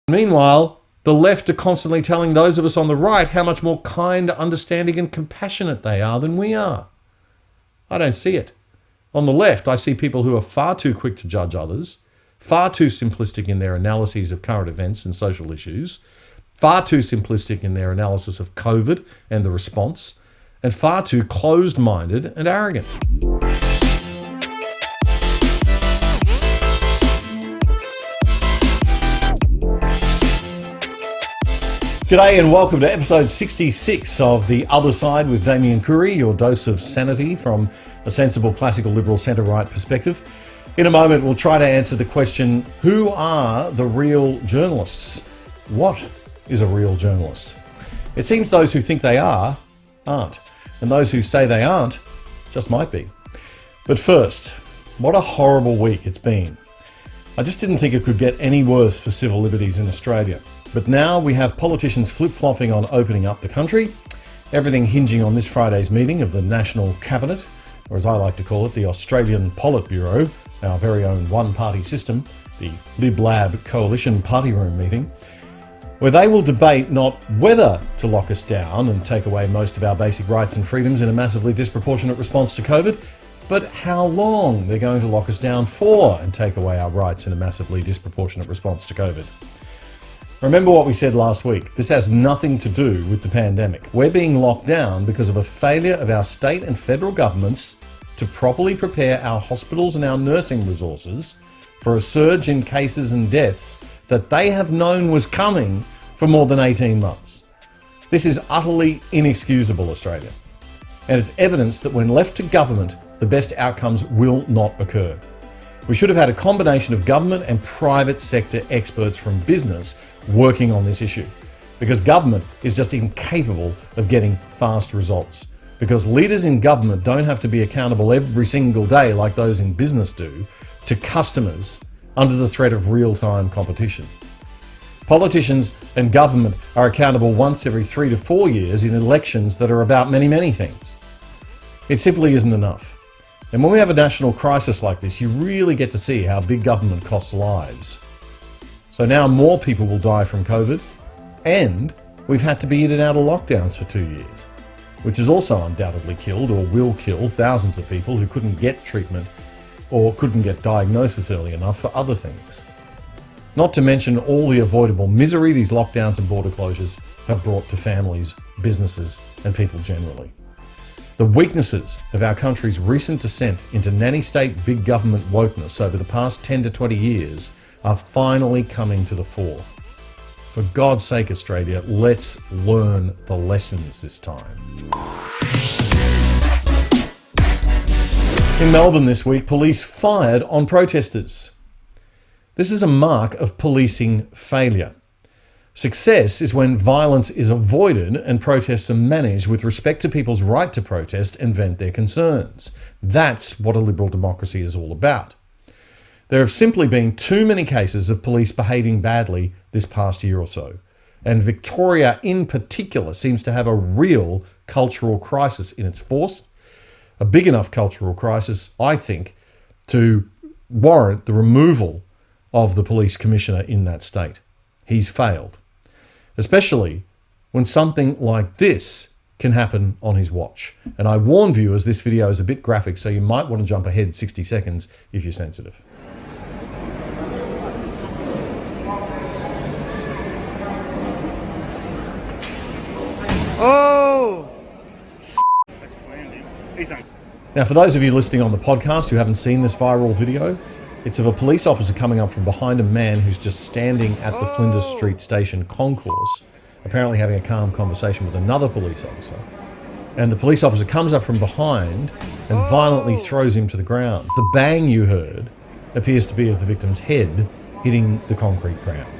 Meanwhile, the left are constantly telling those of us on the right how much more kind, understanding and compassionate they are than we are. I don't see it. On the left, I see people who are far too quick to judge others, far too simplistic in their analyses of current events and social issues, far too simplistic in their analysis of COVID and the response, and far too closed-minded and arrogant. G'day and welcome to episode 66 of The Other Side with Damian Coory, your dose of sanity from a sensible classical liberal centre-right perspective. In a moment we'll try to answer the question, who are the real journalists? What is a real journalist? It seems those who think they are, aren't. And those who say they aren't, just might be. But first, what a horrible week it's been. I just didn't think it could get any worse for civil liberties in Australia. But now we have politicians flip-flopping on opening up the country, everything hinging on this Friday's meeting of the National Cabinet, or as I like to call it, the Australian Politburo, our very own one-party system, the Lib Lab Coalition Party Room meeting, where they will debate not whether to lock us down and take away most of our basic rights and freedoms in a massively disproportionate response to COVID, but how long they're going to lock us down for and take away our rights in a massively disproportionate response to COVID. Remember what we said last week. This has nothing to do with the pandemic. We're being locked down because of a failure of our state and federal governments to properly prepare our hospitals and our nursing resources for a surge in cases and deaths that they have known was coming for more than 18 months. This is utterly inexcusable, Australia. And it's evidence that when left to government, the best outcomes will not occur. We should have had a combination of government and private sector experts from business working on this issue, because government is just incapable of getting fast results, because leaders in government don't have to be accountable every single day like those in business do to customers under the threat of real-time competition. Politicians and government are accountable once every 3 to 4 years in elections that are about many things. It simply isn't enough. And when we have a national crisis like this, you really get to see how big government costs lives. So now more people will die from COVID, and we've had to be in and out of lockdowns for 2 years, which has also undoubtedly killed or will kill thousands of people who couldn't get treatment or couldn't get diagnosis early enough for other things. Not to mention all the avoidable misery these lockdowns and border closures have brought to families, businesses, and people generally. The weaknesses of our country's recent descent into nanny-state big government wokeness over the past 10 to 20 years are finally coming to the fore. For God's sake, Australia, let's learn the lessons this time. In Melbourne this week, police fired on protesters. This is a mark of policing failure. Success is when violence is avoided and protests are managed with respect to people's right to protest and vent their concerns. That's what a liberal democracy is all about. There have simply been too many cases of police behaving badly this past year or so, and Victoria in particular seems to have a real cultural crisis in its force, a big enough cultural crisis, I think, to warrant the removal of the police commissioner in that state. He's failed, especially when something like this can happen on his watch. And I warn viewers, this video is a bit graphic, so you might want to jump ahead 60 seconds if you're sensitive. Oh! Now, for those of you listening on the podcast who haven't seen this viral video, it's of a police officer coming up from behind a man who's just standing at the Flinders Street Station concourse, apparently having a calm conversation with another police officer. And the police officer comes up from behind and violently throws him to the ground. The bang you heard appears to be of the victim's head hitting the concrete ground.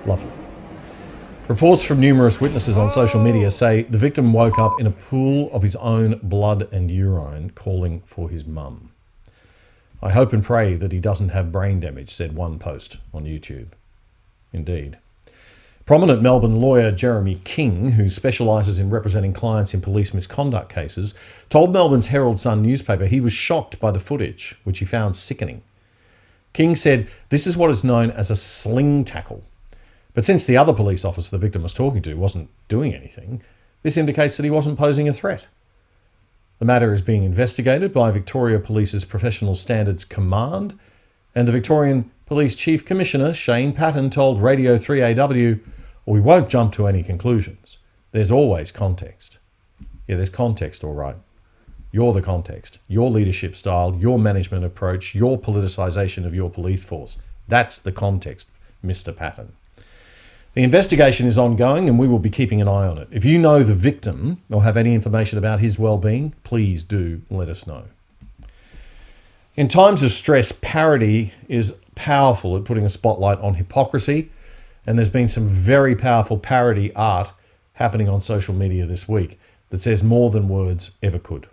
Lovely. Reports from numerous witnesses on social media say the victim woke up in a pool of his own blood and urine, calling for his mum. I hope and pray that he doesn't have brain damage, said one post on YouTube. Indeed. Prominent Melbourne lawyer Jeremy King, who specialises in representing clients in police misconduct cases, told Melbourne's Herald Sun newspaper he was shocked by the footage, which he found sickening. King said, "This is what is known as a sling tackle. But since the other police officer the victim was talking to wasn't doing anything, this indicates that he wasn't posing a threat. The matter is being investigated by Victoria Police's Professional Standards Command, and the Victorian Police Chief Commissioner, Shane Patton, told Radio 3AW, "We won't jump to any conclusions. There's always context." Yeah, there's context, all right. You're the context. Your leadership style, your management approach, your politicisation of your police force. That's the context, Mr. Patton. The investigation is ongoing and we will be keeping an eye on it. If you know the victim or have any information about his well-being, please do let us know. In times of stress, parody is powerful at putting a spotlight on hypocrisy, and there's been some very powerful parody art happening on social media this week that says more than words ever could.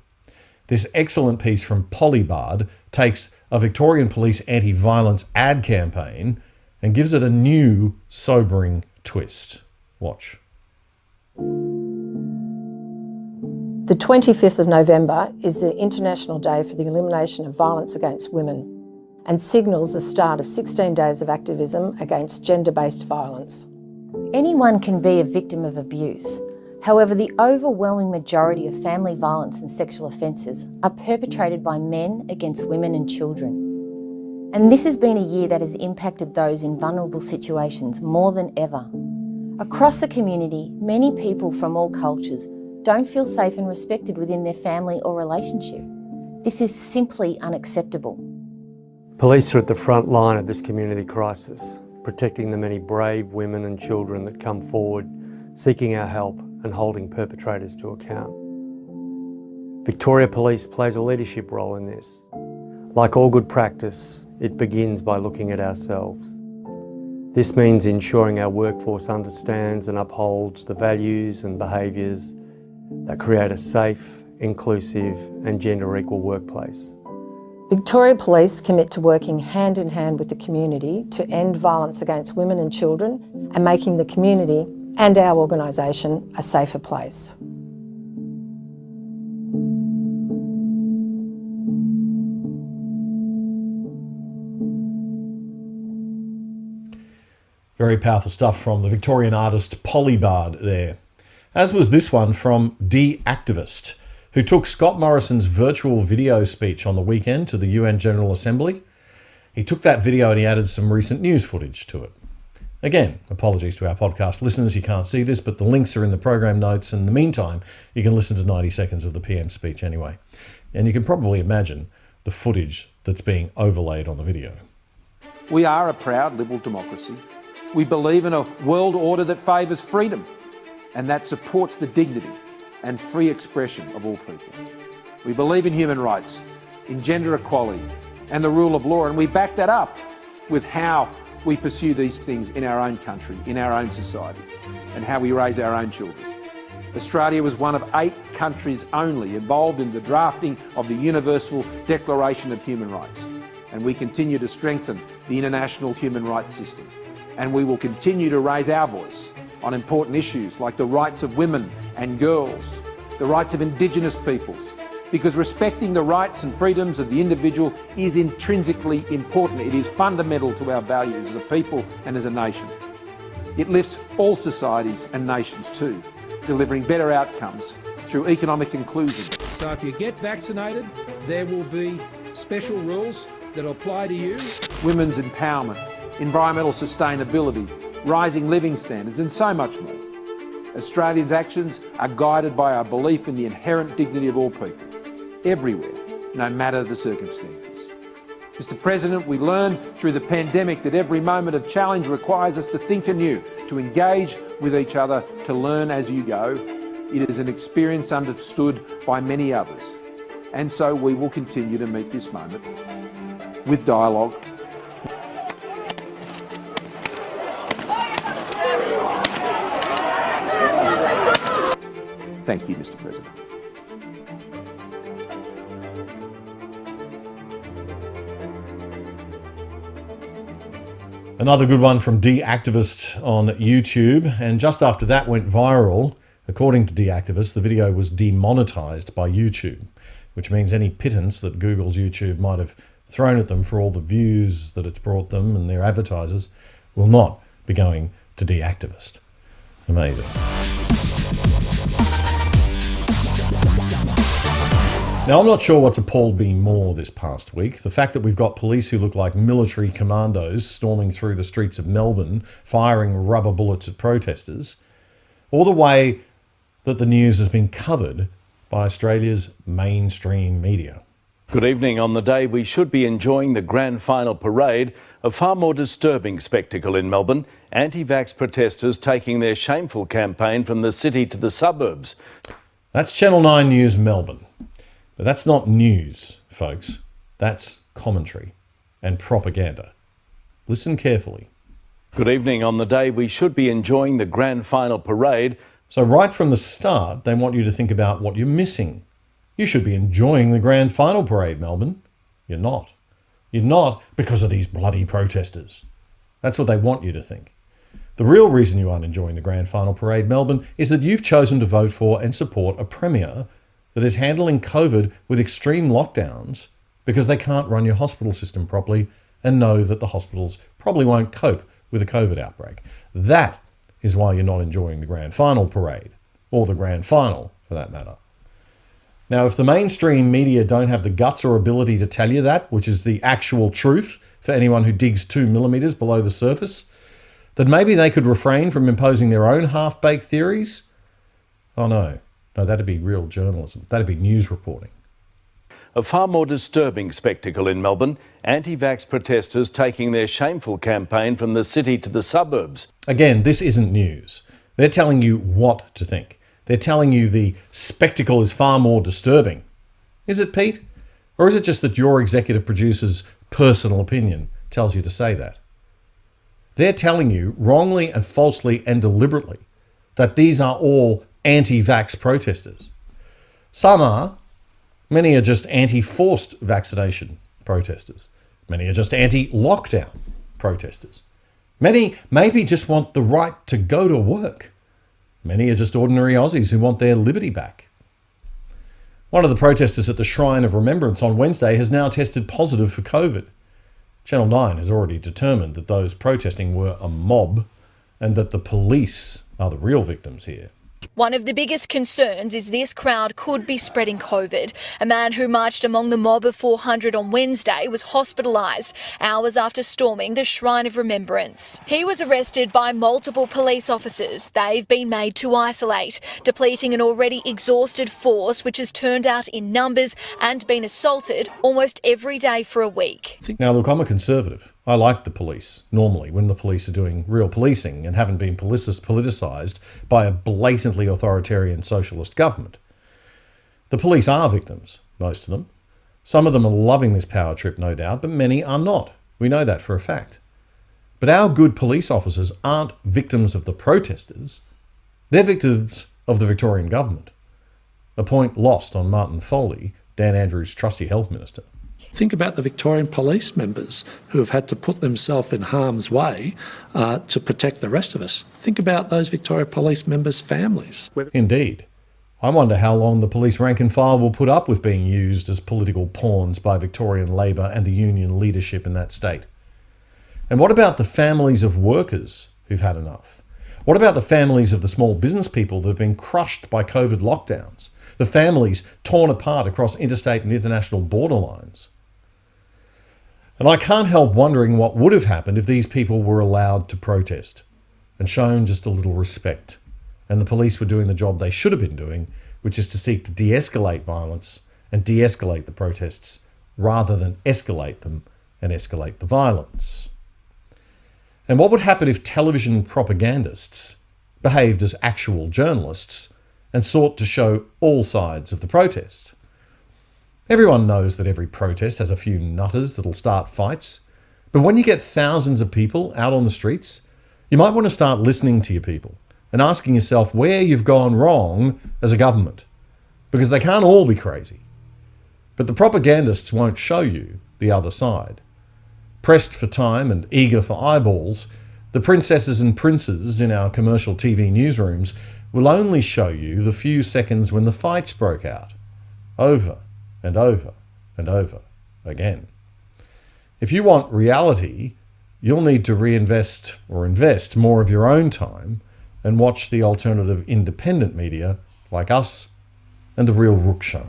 This excellent piece from Polybard takes a Victorian Police anti-violence ad campaign and gives it a new, sobering twist. Watch. The 25th of November is the International Day for the Elimination of Violence Against Women and signals the start of 16 days of activism against gender-based violence. Anyone can be a victim of abuse. However, the overwhelming majority of family violence and sexual offences are perpetrated by men against women and children. And this has been a year that has impacted those in vulnerable situations more than ever. Across the community, many people from all cultures don't feel safe and respected within their family or relationship. This is simply unacceptable. Police are at the front line of this community crisis, protecting the many brave women and children that come forward, seeking our help and holding perpetrators to account. Victoria Police plays a leadership role in this. Like all good practice, it begins by looking at ourselves. This means ensuring our workforce understands and upholds the values and behaviours that create a safe, inclusive and gender equal workplace. Victoria Police commit to working hand in hand with the community to end violence against women and children and making the community and our organisation a safer place. Very powerful stuff from the Victorian artist Polybard there. As was this one from D-Activist, who took Scott Morrison's virtual video speech on the weekend to the UN General Assembly. He took that video and he added some recent news footage to it. Again, apologies to our podcast listeners, you can't see this, but the links are in the program notes. In the meantime, you can listen to 90 seconds of the PM speech anyway. And you can probably imagine the footage that's being overlaid on the video. We are a proud liberal democracy. We believe in a world order that favours freedom and that supports the dignity and free expression of all people. We believe in human rights, in gender equality and the rule of law, and we back that up with how we pursue these things in our own country, in our own society, and how we raise our own children. Australia was one of 8 countries only involved in the drafting of the Universal Declaration of Human Rights, and we continue to strengthen the international human rights system. And we will continue to raise our voice on important issues like the rights of women and girls, the rights of Indigenous peoples, because respecting the rights and freedoms of the individual is intrinsically important. It is fundamental to our values as a people and as a nation. It lifts all societies and nations too, delivering better outcomes through economic inclusion. So if you get vaccinated, there will be special rules that apply to you. Women's empowerment, environmental sustainability, rising living standards and so much more. Australians' actions are guided by our belief in the inherent dignity of all people, everywhere, no matter the circumstances. Mr. President, we learned through the pandemic that every moment of challenge requires us to think anew, to engage with each other, to learn as you go. It is an experience understood by many others. And so we will continue to meet this moment with dialogue. Thank you, Mr. President. Another good one from D-Activist on YouTube, and just after that went viral, according to D-Activist, the video was demonetized by YouTube, which means any pittance that Google's YouTube might have thrown at them for all the views that it's brought them and their advertisers will not be going to deactivist. Amazing. Now, I'm not sure what's appalled me more this past week. The fact that we've got police who look like military commandos storming through the streets of Melbourne, firing rubber bullets at protesters, or the way that the news has been covered by Australia's mainstream media. Good evening. On the day we should be enjoying the grand final parade, a far more disturbing spectacle in Melbourne, anti-vax protesters taking their shameful campaign from the city to the suburbs. That's Channel 9 News Melbourne. But that's not news, folks. That's commentary and propaganda. Listen carefully. Good evening. On the day we should be enjoying the grand final parade. So right from the start, they want you to think about what you're missing. You should be enjoying the grand final parade, Melbourne. You're not. You're not because of these bloody protesters. That's what they want you to think. The real reason you aren't enjoying the grand final parade, Melbourne, is that you've chosen to vote for and support a premier that is handling COVID with extreme lockdowns because they can't run your hospital system properly and know that the hospitals probably won't cope with a COVID outbreak. That is why you're not enjoying the grand final parade, or the grand final for that matter. Now, if the mainstream media don't have the guts or ability to tell you that, which is the actual truth for anyone who digs 2 millimeters below the surface, then maybe they could refrain from imposing their own half-baked theories. Oh no, that'd be real journalism. That'd be news reporting. A far more disturbing spectacle in Melbourne, anti-vax protesters taking their shameful campaign from the city to the suburbs. Again, this isn't news. They're telling you what to think. They're telling you the spectacle is far more disturbing. Is it, Pete? Or is it just that your executive producer's personal opinion tells you to say that? They're telling you wrongly and falsely and deliberately that these are all anti-vax protesters. Some are. Many are just anti-forced vaccination protesters. Many are just anti-lockdown protesters. Many maybe just want the right to go to work. Many are just ordinary Aussies who want their liberty back. One of the protesters at the Shrine of Remembrance on Wednesday has now tested positive for COVID. Channel 9 has already determined that those protesting were a mob and that the police are the real victims here. One of the biggest concerns is this crowd could be spreading COVID. A man who marched among the mob of 400 on Wednesday was hospitalised hours after storming the Shrine of Remembrance. He was arrested by multiple police officers. They've been made to isolate, depleting an already exhausted force which has turned out in numbers and been assaulted almost every day for a week. Now look, I'm a conservative. I like the police, normally, when the police are doing real policing and haven't been politicised by a blatantly authoritarian socialist government. The police are victims, most of them. Some of them are loving this power trip, no doubt, but many are not. We know that for a fact. But our good police officers aren't victims of the protesters. They're victims of the Victorian government. A point lost on Martin Foley, Dan Andrews' trusty health minister. Think about the Victorian police members who have had to put themselves in harm's way to protect the rest of us. Think about those Victoria police members' families. Indeed. I wonder how long the police rank and file will put up with being used as political pawns by Victorian Labor and the union leadership in that state. And what about the families of workers who've had enough? What about the families of the small business people that have been crushed by COVID lockdowns? The families torn apart across interstate and international borderlines? And I can't help wondering what would have happened if these people were allowed to protest and shown just a little respect, and the police were doing the job they should have been doing, which is to seek to de-escalate violence and de-escalate the protests rather than escalate them and escalate the violence. And what would happen if television propagandists behaved as actual journalists and sought to show all sides of the protest? Everyone knows that every protest has a few nutters that'll start fights. But when you get thousands of people out on the streets, you might want to start listening to your people and asking yourself where you've gone wrong as a government, because they can't all be crazy. But the propagandists won't show you the other side. Pressed for time and eager for eyeballs, the princesses and princes in our commercial TV newsrooms will only show you the few seconds when the fights broke out, over and over and over again. If you want reality, you'll need to reinvest or invest more of your own time and watch the alternative independent media like us and The Real Rukshan.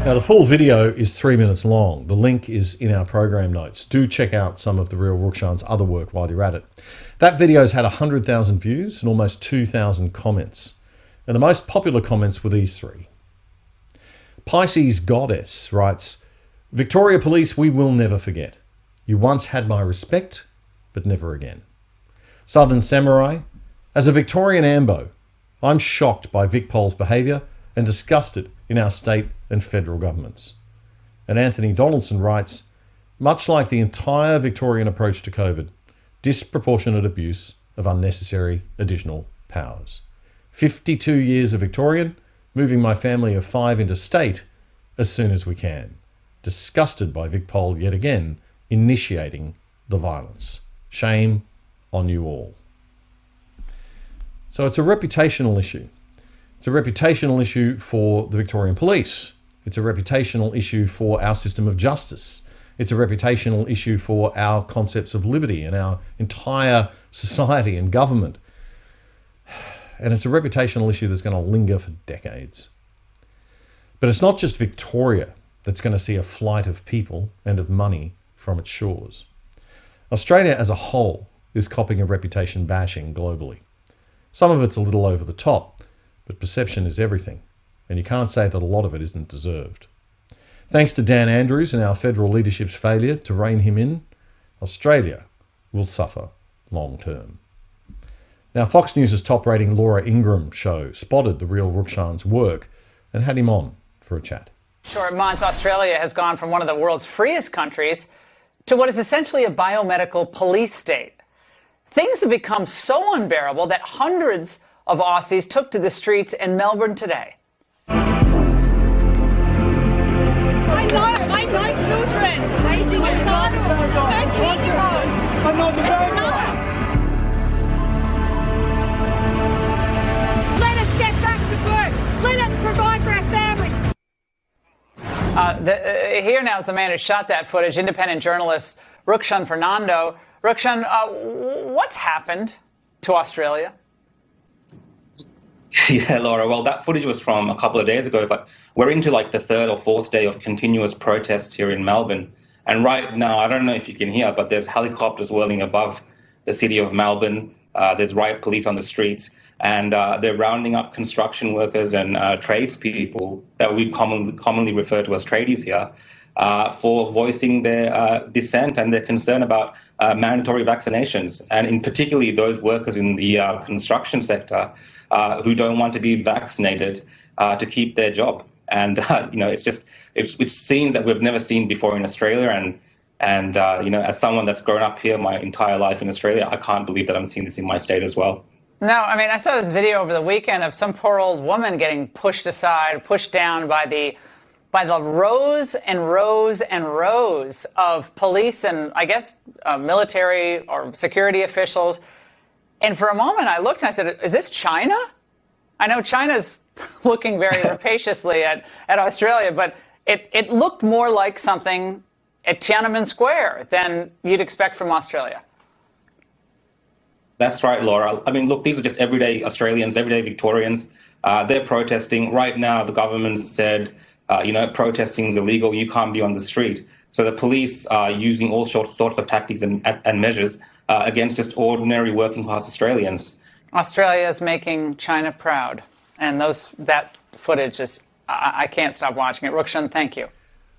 Now, the full video is 3 minutes long. The link is in our program notes. Do check out some of The Real Rukshan's other work while you're at it. That video's had 100,000 views and almost 2,000 comments. And the most popular comments were these three. Pisces Goddess writes, "Victoria Police, we will never forget. You once had my respect, but never again." Southern Samurai, "As a Victorian Ambo, I'm shocked by VicPol's behaviour and disgusted in our state and federal governments." And Anthony Donaldson writes, "Much like the entire Victorian approach to COVID, disproportionate abuse of unnecessary additional powers. 52 years of Victorian, moving my family of 5 interstate as soon as we can. Disgusted by VicPol yet again initiating the violence. Shame on you all." So it's a reputational issue. It's a reputational issue for the Victorian Police. It's a reputational issue for our system of justice. It's a reputational issue for our concepts of liberty and our entire society and government. And it's a reputational issue that's going to linger for decades. But it's not just Victoria that's going to see a flight of people and of money from its shores. Australia as a whole is copping a reputation bashing globally. Some of it's a little over the top, but perception is everything, and you can't say that a lot of it isn't deserved. Thanks to Dan Andrews and our federal leadership's failure to rein him in, Australia will suffer long term. Now, Fox News' top-rating Laura Ingram show spotted The Real Rukshan's work and had him on for a chat. Short months, Australia has gone from one of the world's freest countries to what is essentially a biomedical police state. Things have become so unbearable that hundreds of Aussies took to the streets in Melbourne today. I know children raising a son, 13-year-old. I'm not the Let us get back to work. Let us provide for our families. Here now is the man who shot that footage, independent journalist Rukshan Fernando. Rukshan, what's happened to Australia? Yeah, Laura, well, that footage was from a couple of days ago, but we're into like the third or fourth day of continuous protests here in Melbourne. And right now, I don't know if you can hear, but there's helicopters whirling above the city of Melbourne. There's riot police on the streets, and they're rounding up construction workers and tradespeople that we commonly refer to as tradies here for voicing their dissent and their concern about mandatory vaccinations, and in particularly those workers in the construction sector who don't want to be vaccinated to keep their job. And it's scenes that we've never seen before in Australia. And as someone that's grown up here my entire life in Australia, I can't believe that I'm seeing this in my state as well. No, I mean, I saw this video over the weekend of some poor old woman getting pushed aside, pushed down by the rows and rows and rows of police and, I guess, military or security officials. And for a moment, I looked and I said, is this China? I know China's looking very rapaciously at Australia, but it looked more like something at Tiananmen Square than you'd expect from Australia. That's right, Laura. I mean, look, these are just everyday Australians, everyday Victorians. They're protesting. Right now, the government said, protesting is illegal. You can't be on the street. So the police are using all sorts of tactics and measures against just ordinary working class Australians. Australia is making China proud, and that footage is, I can't stop watching it. Rukshan, thank you.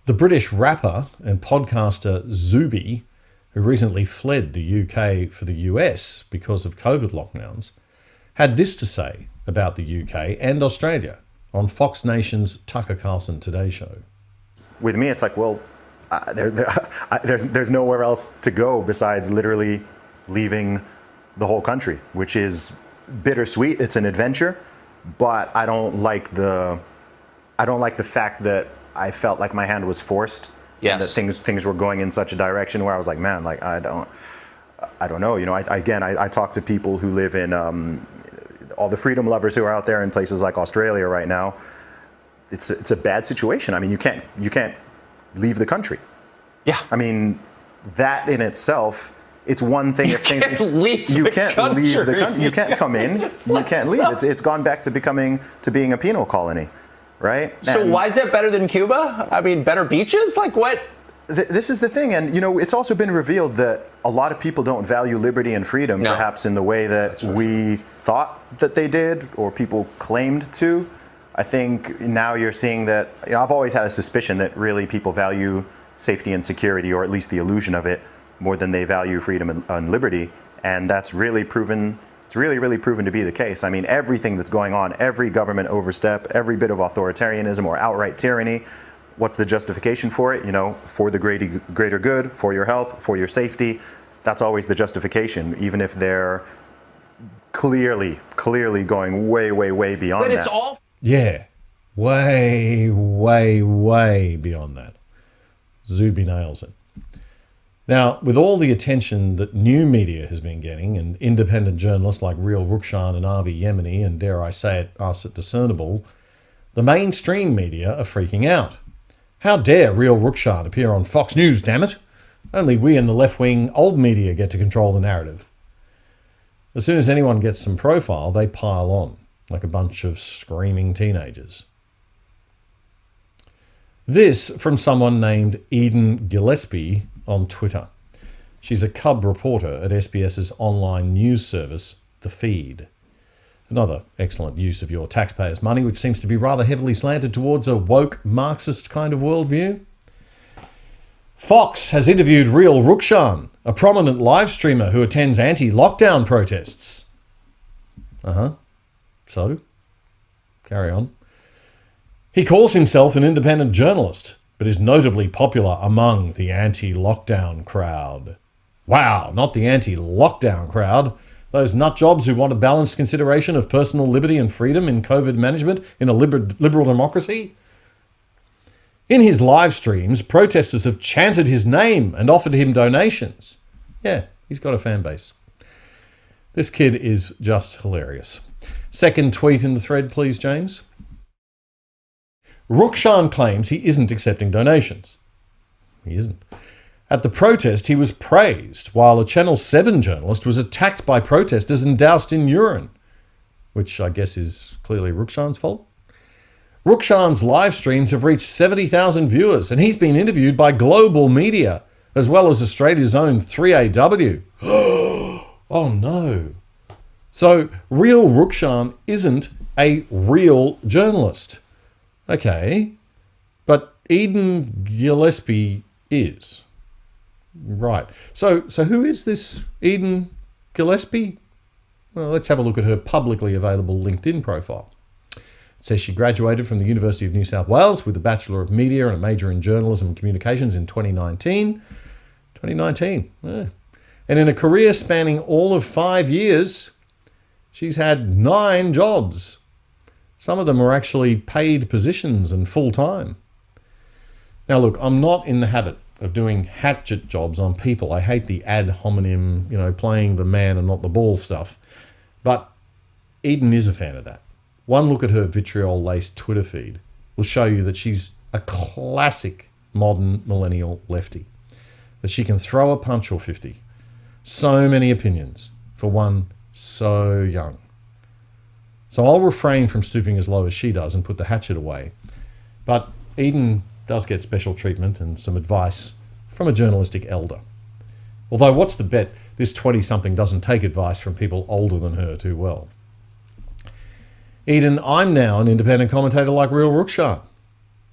The British rapper and podcaster Zuby, who recently fled the UK for the US because of COVID lockdowns, had this to say about the UK and Australia on Fox Nation's Tucker Carlson Today Show. With me, it's like, well, there's nowhere else to go besides literally leaving the whole country, which is bittersweet. It's an adventure, but I don't like the fact that I felt like my hand was forced. Yes. And that things were going in such a direction where I was like, man, like I don't know. You know, I talk to people who live in all the freedom lovers who are out there in places like Australia right now. It's a bad situation. I mean, you can't leave the country. Yeah. I mean, that in itself, it's one thing if things leave the country. You can't come in. You can't leave. It's gone back to being a penal colony, right? So why is that better than Cuba? I mean, better beaches? Like what? This is the thing, and you know, it's also been revealed that a lot of people don't value liberty and freedom, perhaps in the way that we thought that they did, or people claimed to. I think now you're seeing that, you know, I've always had a suspicion that really people value safety and security, or at least the illusion of it, more than they value freedom and liberty. And that's really proven, it's really proven to be the case. I mean, everything that's going on, every government overstep, every bit of authoritarianism or outright tyranny, what's the justification for it? You know, for the greater good, for your health, for your safety. That's always the justification, even if they're clearly going way beyond that. But it's all... Yeah, way beyond that. Zuby nails it. Now, with all the attention that new media has been getting, and independent journalists like Real Rukshan and Avi Yemeni, and dare I say it, us at Discernible, the mainstream media are freaking out. How dare Real Rukshan appear on Fox News, damn it? Only we in the left-wing old media get to control the narrative. As soon as anyone gets some profile, they pile on, like a bunch of screaming teenagers. This from someone named Eden Gillespie on Twitter. She's a cub reporter at SBS's online news service, The Feed. Another excellent use of your taxpayers' money, which seems to be rather heavily slanted towards a woke Marxist kind of worldview. Fox has interviewed Real Rukshan, a prominent live streamer who attends anti-lockdown protests. So, carry on. He calls himself an independent journalist, but is notably popular among the anti-lockdown crowd. Wow, not the anti-lockdown crowd. Those nutjobs who want a balanced consideration of personal liberty and freedom in COVID management in a liberal democracy. In his live streams, protesters have chanted his name and offered him donations. Yeah, he's got a fan base. This kid is just hilarious. Second tweet in the thread, please, James. Rukshan claims he isn't accepting donations. He isn't. At the protest, he was praised, while a Channel 7 journalist was attacked by protesters and doused in urine, which I guess is clearly Rukshan's fault. Rukshan's live streams have reached 70,000 viewers, and he's been interviewed by global media, as well as Australia's own 3AW. Oh no. So, Real Rukshan isn't a real journalist. Okay, but Eden Gillespie is. Right. So who is this Eden Gillespie? Well, let's have a look at her publicly available LinkedIn profile. It says she graduated from the University of New South Wales with a Bachelor of Media and a major in Journalism and Communications in 2019. Yeah. And in a career spanning all of 5 years, she's had 9 jobs. Some of them are actually paid positions and full-time. Now look, I'm not in the habit of doing hatchet jobs on people. I hate the ad hominem, playing the man and not the ball stuff. But Eden is a fan of that. One look at her vitriol-laced Twitter feed will show you that she's a classic modern millennial lefty. That she can throw a punch or 50. So many opinions for one so young. So I'll refrain from stooping as low as she does and put the hatchet away. But Eden does get special treatment and some advice from a journalistic elder. Although, what's the bet this 20-something doesn't take advice from people older than her too well? Eden, I'm now an independent commentator like Real Rukshan.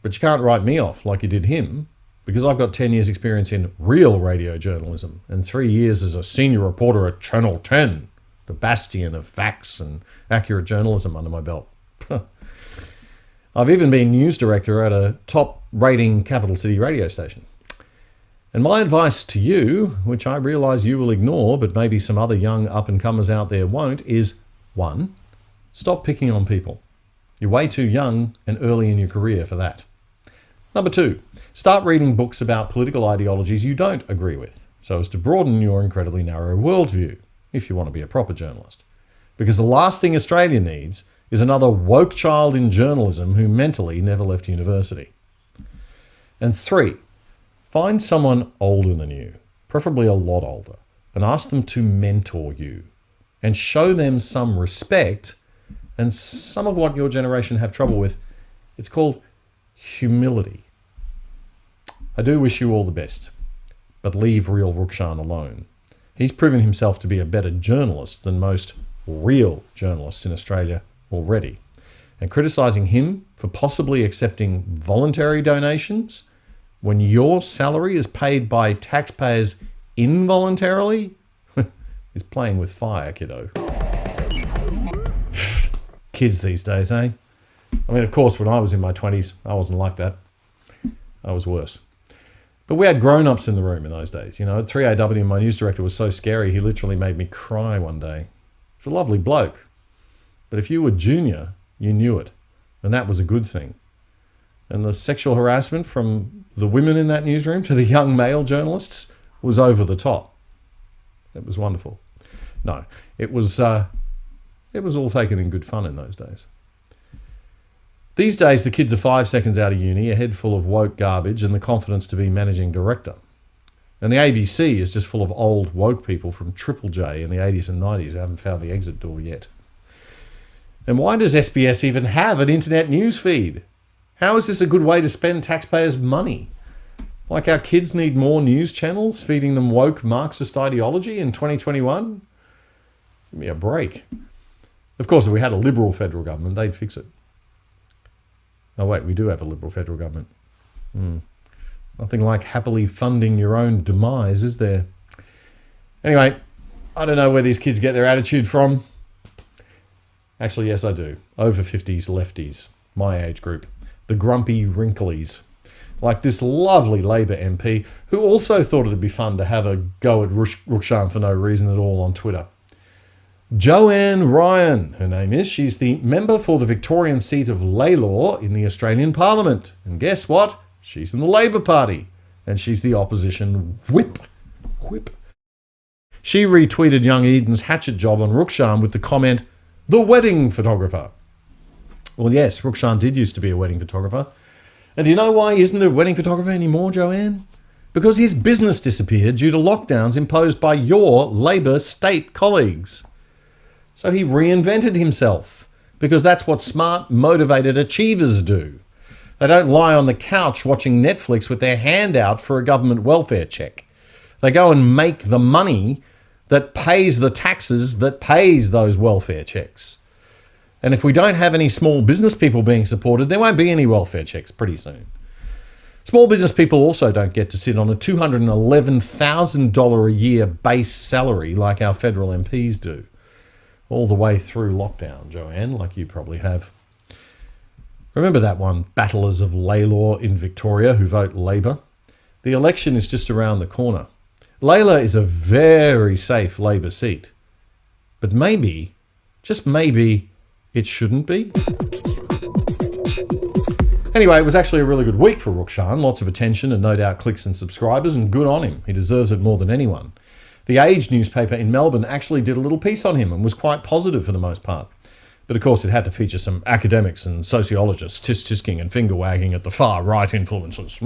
But you can't write me off like you did him, because I've got 10 years experience in real radio journalism and 3 years as a senior reporter at Channel 10, the bastion of facts and accurate journalism under my belt. I've even been news director at a top-rating capital city radio station. And my advice to you, which I realise you will ignore, but maybe some other young up-and-comers out there won't, is 1, stop picking on people. You're way too young and early in your career for that. Number 2, start reading books about political ideologies you don't agree with, so as to broaden your incredibly narrow worldview, if you want to be a proper journalist. Because the last thing Australia needs is another woke child in journalism who mentally never left university. And 3, find someone older than you, preferably a lot older, and ask them to mentor you and show them some respect and some of what your generation have trouble with. It's called humility. I do wish you all the best, but leave Real Rukshan alone. He's proven himself to be a better journalist than most real journalists in Australia already. And criticising him for possibly accepting voluntary donations when your salary is paid by taxpayers involuntarily is playing with fire, kiddo. Kids these days, eh? I mean, of course, when I was in my 20s, I wasn't like that. I was worse. But we had grown-ups in the room in those days. You know, at 3AW, my news director was so scary, he literally made me cry one day. He's a lovely bloke. But if you were junior, you knew it. And that was a good thing. And the sexual harassment from the women in that newsroom to the young male journalists was over the top. It was wonderful. No, it was all taken in good fun in those days. These days, the kids are 5 seconds out of uni, a head full of woke garbage and the confidence to be managing director. And the ABC is just full of old woke people from Triple J in the 80s and 90s who haven't found the exit door yet. And why does SBS even have an internet news feed? How is this a good way to spend taxpayers' money? Like our kids need more news channels feeding them woke Marxist ideology in 2021? Give me a break. Of course, if we had a liberal federal government, they'd fix it. Oh wait, we do have a liberal federal government. Nothing like happily funding your own demise, is there? Anyway, I don't know where these kids get their attitude from. Actually, yes, I do. Over 50s lefties, my age group. The grumpy wrinklies. Like this lovely Labor MP who also thought it'd be fun to have a go at Rukshan for no reason at all on Twitter. Joanne Ryan, her name is. She's the member for the Victorian seat of Lalor in the Australian Parliament. And guess what? She's in the Labor Party. And she's the opposition whip. She retweeted young Eden's hatchet job on Rukshan with the comment, "The wedding photographer." Well, yes, Rukshan did used to be a wedding photographer. And do you know why he isn't a wedding photographer anymore, Joanne? Because his business disappeared due to lockdowns imposed by your Labor state colleagues. So he reinvented himself, because that's what smart, motivated achievers do. They don't lie on the couch watching Netflix with their hand out for a government welfare check. They go and make the money that pays the taxes that pays those welfare checks. And if we don't have any small business people being supported, there won't be any welfare checks pretty soon. Small business people also don't get to sit on a $211,000 a year base salary like our federal MPs do. All the way through lockdown, Joanne, like you probably have. Remember that one, battlers of Lalor in Victoria who vote Labor? The election is just around the corner. Lalor is a very safe Labor seat. But maybe, just maybe, it shouldn't be. Anyway, it was actually a really good week for Rukshan. Lots of attention and no doubt clicks and subscribers, and good on him. He deserves it more than anyone. The Age newspaper in Melbourne actually did a little piece on him and was quite positive for the most part. But of course it had to feature some academics and sociologists tisk-tisking and finger-wagging at the far-right influences.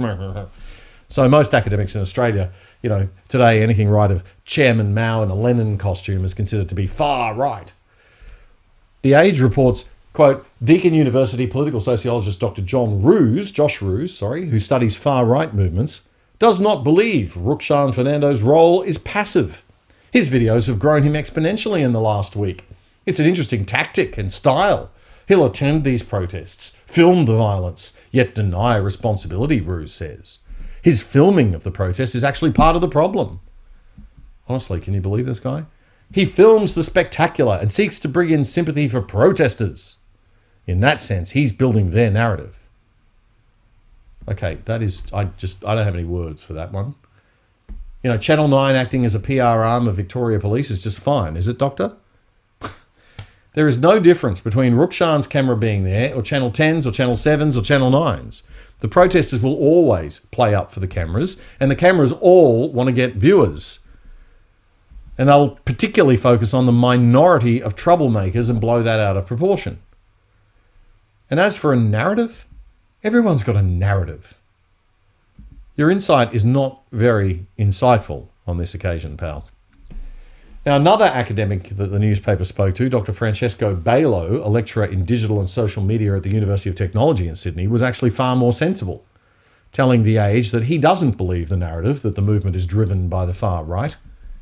So most academics in Australia, you know, today anything right of Chairman Mao in a Lenin costume is considered to be far-right. The Age reports, quote, Deakin University political sociologist Dr. Josh Roos, who studies far-right movements, does not believe Rukshan Fernando's role is passive. His videos have grown him exponentially in the last week. It's an interesting tactic and style. He'll attend these protests, film the violence, yet deny responsibility, Ruse says. His filming of the protest is actually part of the problem. Honestly, can you believe this guy? He films the spectacular and seeks to bring in sympathy for protesters. In that sense, he's building their narrative. Okay, that is, I don't have any words for that one. You know, Channel 9 acting as a PR arm of Victoria Police is just fine, is it, Doctor? There is no difference between Rukshan's camera being there, or Channel 10's, or Channel 7's, or Channel 9's. The protesters will always play up for the cameras, and the cameras all want to get viewers. And they'll particularly focus on the minority of troublemakers and blow that out of proportion. And as for a narrative, everyone's got a narrative. Your insight is not very insightful on this occasion, pal. Now, another academic that the newspaper spoke to, Dr. Francesco Bailo, a lecturer in digital and social media at the University of Technology in Sydney, was actually far more sensible, telling The Age that he doesn't believe the narrative that the movement is driven by the far right.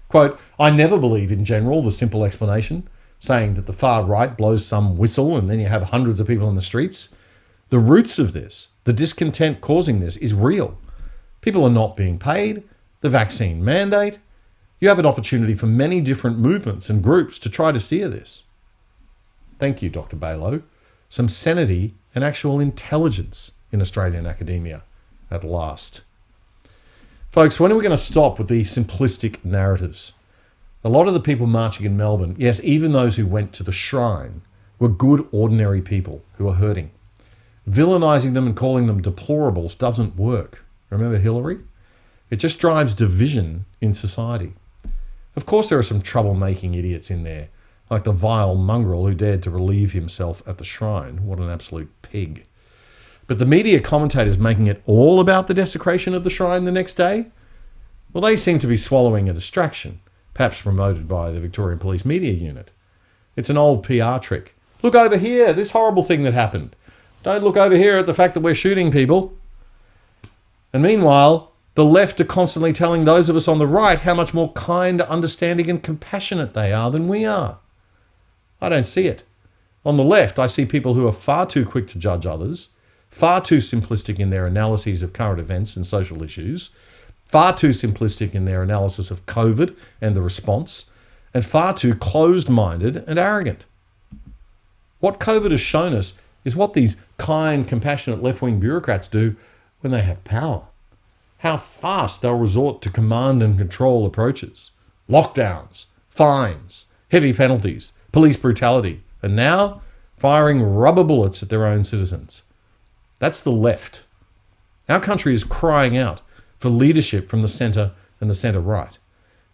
Quote, "I never believe in general the simple explanation, saying that the far right blows some whistle and then you have hundreds of people in the streets. The roots of this, the discontent causing this, is real. People are not being paid, the vaccine mandate. You have an opportunity for many different movements and groups to try to steer this." Thank you, Dr. Bailo. Some sanity and actual intelligence in Australian academia at last. Folks, when are we going to stop with these simplistic narratives? A lot of the people marching in Melbourne, yes, even those who went to the shrine, were good, ordinary people who are hurting. Villainising them and calling them deplorables doesn't work. Remember Hillary? It just drives division in society. Of course there are some troublemaking idiots in there, like the vile mongrel who dared to relieve himself at the shrine. What an absolute pig. But the media commentators making it all about the desecration of the shrine the next day? Well, they seem to be swallowing a distraction, perhaps promoted by the Victorian Police Media Unit. It's an old PR trick. Look over here, this horrible thing that happened. Don't look over here at the fact that we're shooting people. And meanwhile, the left are constantly telling those of us on the right how much more kind, understanding and compassionate they are than we are. I don't see it. On the left, I see people who are far too quick to judge others, far too simplistic in their analyses of current events and social issues, far too simplistic in their analysis of COVID and the response, and far too closed-minded and arrogant. What COVID has shown us is what these kind, compassionate left-wing bureaucrats do when they have power. How fast they'll resort to command and control approaches. Lockdowns, fines, heavy penalties, police brutality, and now firing rubber bullets at their own citizens. That's the left. Our country is crying out for leadership from the centre and the centre-right.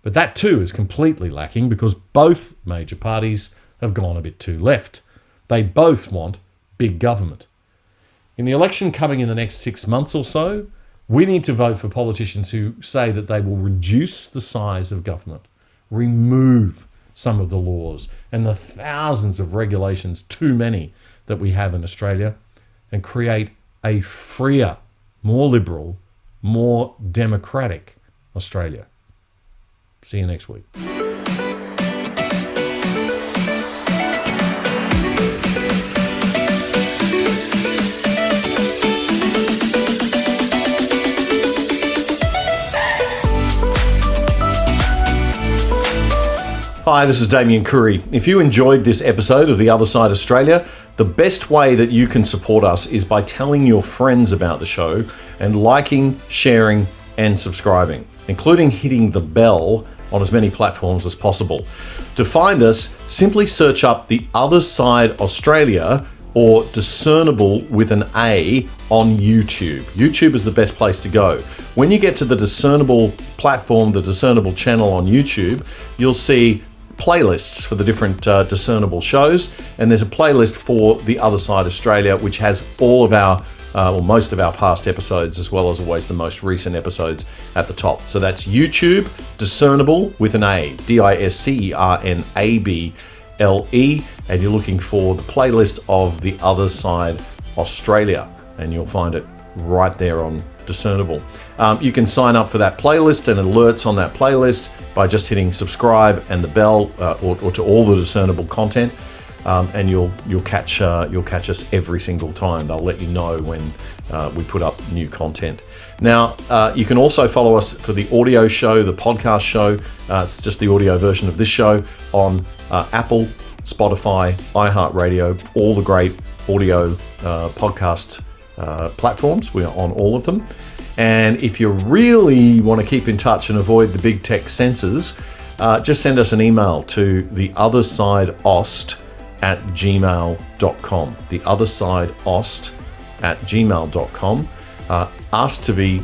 But that too is completely lacking because both major parties have gone a bit too left. They both want big government. In the election coming in the next 6 months or so, we need to vote for politicians who say that they will reduce the size of government, remove some of the laws and the thousands of regulations, too many, that we have in Australia, and create a freer, more liberal, more democratic Australia. See you next week. Hi, this is Damian Coory. If you enjoyed this episode of The Other Side Australia, the best way that you can support us is by telling your friends about the show and liking, sharing and subscribing, including hitting the bell on as many platforms as possible. To find us, simply search up The Other Side Australia or Discernible with an A on YouTube. YouTube is the best place to go. When you get to the Discernible platform, the Discernible channel on YouTube, you'll see playlists for the different Discernible shows, and there's a playlist for The Other Side Australia which has all of our or most of our past episodes, as well as always the most recent episodes at the top. So that's YouTube, Discernible with an A, DISCERNABLE, and you're looking for the playlist of The Other Side Australia, and you'll find it right there on Discernible. You can sign up for that playlist and alerts on that playlist by just hitting subscribe and the bell, or to all the Discernible content, and you'll catch us every single time. They'll let you know when we put up new content. Now, you can also follow us for the audio show, the podcast show. It's just the audio version of this show on Apple, Spotify, iHeartRadio, all the great audio podcast platforms. We are on all of them. And if you really want to keep in touch and avoid the big tech censors, just send us an email to theothersideost@gmail.com. theothersideost@gmail.com. Ask to be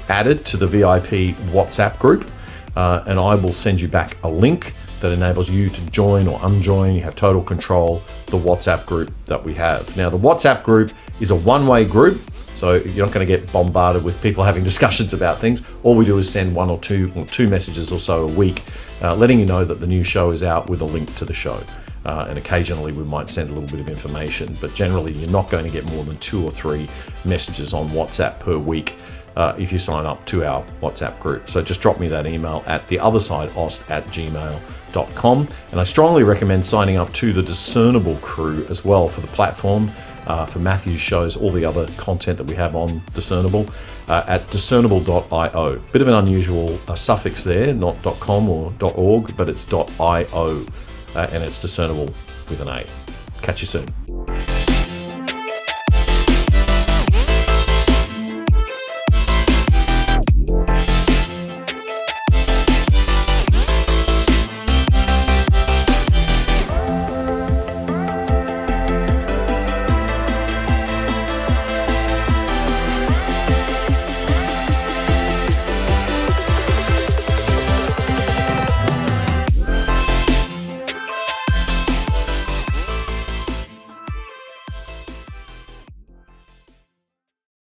added to the VIP WhatsApp group, and I will send you back a link that enables you to join or unjoin. You have total control the WhatsApp group that we have. Now, the WhatsApp group is a one-way group, so you're not going to get bombarded with people having discussions about things. All we do is send one or two messages or so a week, letting you know that the new show is out with a link to the show. And occasionally we might send a little bit of information, but generally you're not going to get more than 2 or 3 messages on WhatsApp per week if you sign up to our WhatsApp group. So just drop me that email at theothersideost@gmail.com. And I strongly recommend signing up to the Discernible crew as well for the platform, for Matthew's shows, all the other content that we have on Discernible, at discernible.io. Bit of an unusual suffix there, not .com or .org, but it's .io. And it's Discernible with an A. Catch you soon.